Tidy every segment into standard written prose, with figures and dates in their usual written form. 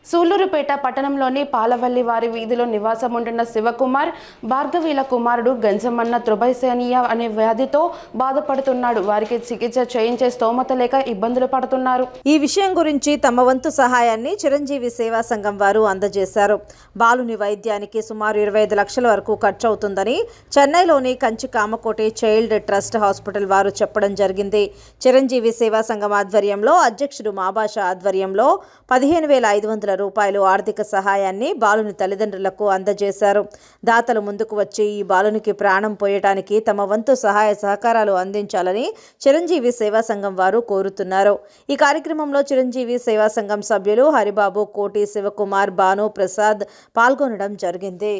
సూళ్లూరుపేట పట్టణంలోని పాలవల్లి వారి వీధిలో నివాసం ఉంటున్న శివకుమార్ భార్గవీల కుమారుడు గంజమన్న త్రొబైసేనియా అనే వ్యాధితో బాధపడుతున్నాడు. వారికి చికిత్స చేయించే స్తోమత లేక ఇబ్బందులు పడుతున్నారు. ఈ విషయం గురించి తమ వంతు సహాయాన్ని చిరంజీవి సేవా సంఘం వారు అందజేశారు. బాలుని వైద్యానికి సుమారు 25 లక్షల వరకు ఖర్చు అవుతుందని చెన్నైలోని Kanchi Kamakoti child trust hospital వారు చెప్పడం జరిగింది. చిరంజీవి సేవా సంఘం ఆధ్వర్యంలో అధ్యక్షుడు మాబాష ఆధ్వర్యంలో 15,500 రూపాయలు ఆర్థిక సహాయాన్ని బాలుని తల్లిదండ్రులకు అందజేశారు. దాతలు ముందుకు వచ్చి ఈ బాలునికి ప్రాణం పోయటానికి తమ వంతు సహాయ సహకారాలు అందించాలని చిరంజీవి సేవా సంఘం వారు కోరుతున్నారు. ఈ కార్యక్రమంలో చిరంజీవి సేవా సంఘం సభ్యులు హరిబాబు, కోటి, శివకుమార్, భాను, ప్రసాద్ పాల్గొనడం జరిగింది.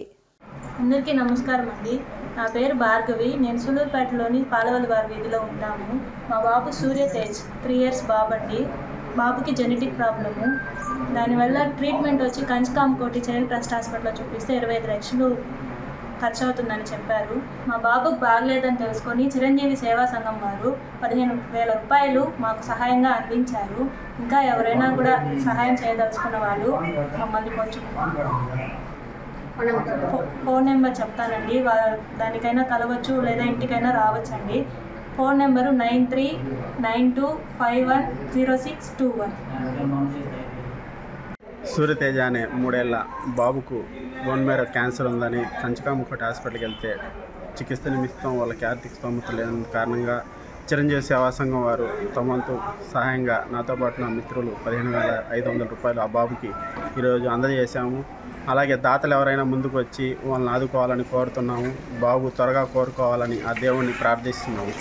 అందరికీ నమస్కారం అండి. నా పేరు భార్గవి. నేను సూళ్లూరుపేటలోని పాలవల్లి వారి వీధిలో ఉంటాము. మా బాబు సూర్యతేజ్ 3 ఇయర్స్ బాబు అండి. బాబుకి జెనెటిక్ ప్రాబ్లము. దానివల్ల ట్రీట్మెంట్ వచ్చి కంచి కామకోటి చైల్డ్ ట్రస్ట్ హాస్పిటల్లో చూపిస్తే 25 లక్షలు ఖర్చు అవుతుందని చెప్పారు. మా బాబుకు బాగలేదని తెలుసుకొని చిరంజీవి సేవా సంఘం వారు 15,000 రూపాయలు మాకు సహాయంగా అందించారు. ఇంకా ఎవరైనా కూడా సహాయం చేయదలుచుకున్న వాళ్ళు మమ్మల్ని కొంచెం ఫోన్ నెంబర్ చెప్తానండి, దానికైనా కలవచ్చు లేదా ఇంటికైనా రావచ్చండి. Phone number 9392510621. సూర్యతేజ అనే 3 ఏళ్ల బాబుకు బోన్ మేరో క్యాన్సర్ ఉందని కంచి కామకోటి హాస్పిటల్కి వెళ్తే చికిత్స నిమిత్తం వాళ్ళకి ఆర్థిక స్తోమత లేని కారణంగా చిరంజీవి సేవా సంఘం వారు తమ వంతు సహాయంగా నాతో పాటు నా మిత్రులు 15,500 రూపాయలు ఆ బాబుకి ఈరోజు అందజేశాము. అలాగే దాతలు ఎవరైనా ముందుకు వచ్చి వాళ్ళని ఆదుకోవాలని కోరుతున్నాము. బాబు త్వరగా కోరుకోవాలని ఆ దేవుణ్ణి ప్రార్థిస్తున్నాము.